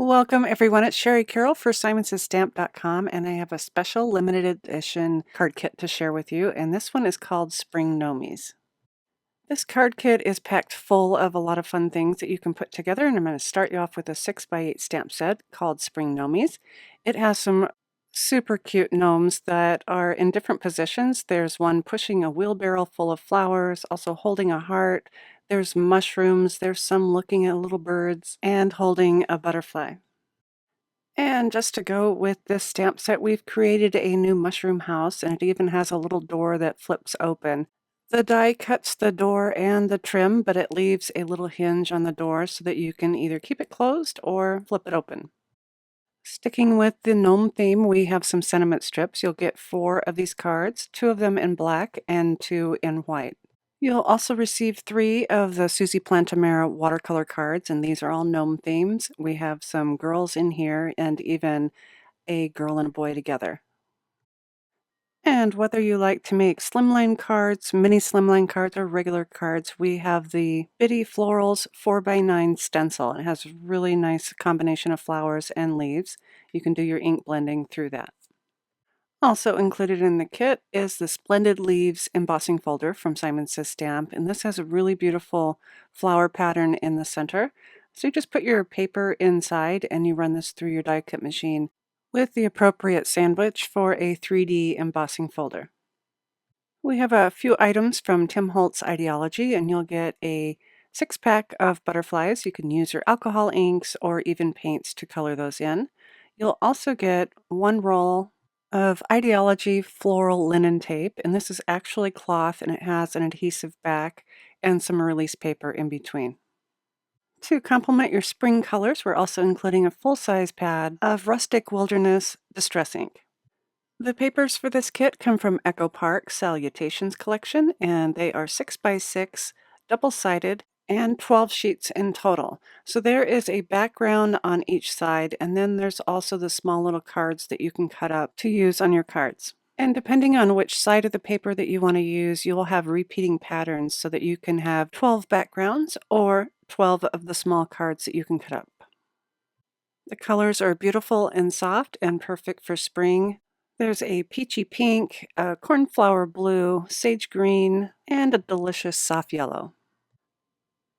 Welcome everyone, it's Shari Carroll for SimonsStamp.com, and I have a special limited edition card kit to share with you, and this one is called Spring Gnomies. This card kit is packed full of a lot of fun things that you can put together, and I'm going to start you off with a 6x8 stamp set called Spring Gnomies. It has some super cute gnomes that are in different positions. There's one pushing a wheelbarrow full of flowers, also holding a heart. There's mushrooms, there's some looking at little birds, and holding a butterfly. And just to go with this stamp set, we've created a new mushroom house, and it even has a little door that flips open. The die cuts the door and the trim, but it leaves a little hinge on the door so that you can either keep it closed or flip it open. Sticking with the gnome theme, we have some sentiment strips. You'll get 4 of these cards, 2 of them in black and 2 in white. You'll also receive 3 of the Susie Plantamera watercolor cards, and these are all gnome themes. We have some girls in here and even a girl and a boy together. And whether you like to make slimline cards, mini slimline cards, or regular cards, we have the Bitty Florals 4x9 stencil. It has a really nice combination of flowers and leaves. You can do your ink blending through that. Also included in the kit is the Splendid Leaves embossing folder from Simon Says Stamp, and this has a really beautiful flower pattern in the center. So you just put your paper inside and you run this through your die cut machine with the appropriate sandwich for a 3D embossing folder. We have a few items from Tim Holtz Ideology, and you'll get a 6-pack of butterflies. You can use your alcohol inks or even paints to color those in. You'll also get 1 roll of Ideology floral linen tape, and this is actually cloth and it has an adhesive back and some release paper in between. To complement your spring colors, we're also including a full-size pad of Rustic Wilderness Distress ink. The papers for this kit come from Echo Park Salutations collection, and they are 6x6, double-sided, and 12 sheets in total. So there is a background on each side, and then there's also the small little cards that you can cut up to use on your cards. And depending on which side of the paper that you want to use, you'll have repeating patterns so that you can have 12 backgrounds or 12 of the small cards that you can cut up. The colors are beautiful and soft and perfect for spring. There's a peachy pink, a cornflower blue, sage green, and a delicious soft yellow.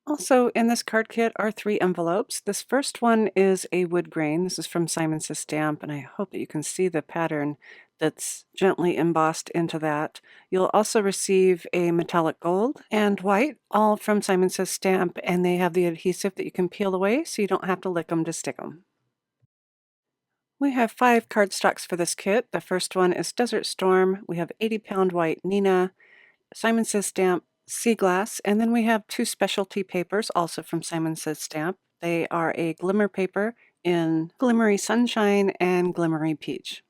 Also in this card kit are 3 envelopes. This first one is a wood grain. This is from Simon Says Stamp, and I hope that you can see the pattern that's gently embossed into that. You'll also receive a metallic gold and white, all from Simon Says Stamp, and they have the adhesive that you can peel away so you don't have to lick them to stick them. We have 5 cardstocks for this kit. The first one is Desert Storm. We have 80-pound white Nina, Simon Says Stamp Sea Glass, and then we have 2 specialty papers also from Simon Says Stamp. They are a glimmer paper in Glimmery Sunshine and Glimmery Peach.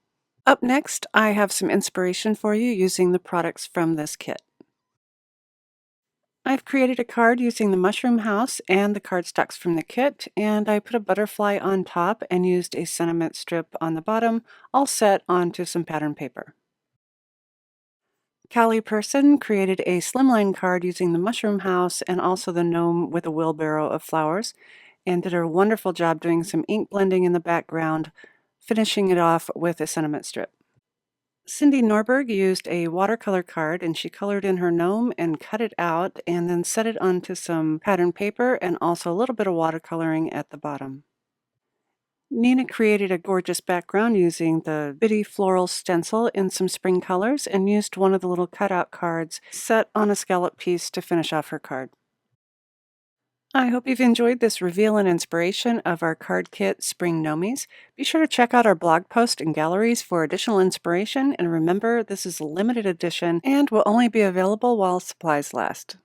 Up next, I have some inspiration for you using the products from this kit. I've created a card using the mushroom house and the cardstocks from the kit, and I put a butterfly on top and used a sentiment strip on the bottom, all set onto some pattern paper. Cali Person created a slimline card using the mushroom house and also the gnome with a wheelbarrow of flowers, and did a wonderful job doing some ink blending in the background, finishing it off with a sentiment strip. Cindy Norberg used a watercolor card, and she colored in her gnome and cut it out and then set it onto some pattern paper and also a little bit of watercoloring at the bottom. Nina created a gorgeous background using the Bitty Floral stencil in some spring colors and used one of the little cutout cards set on a scallop piece to finish off her card. I hope you've enjoyed this reveal and inspiration of our card kit, Spring Gnomies. Be sure to check out our blog post and galleries for additional inspiration, and remember, this is a limited edition and will only be available while supplies last.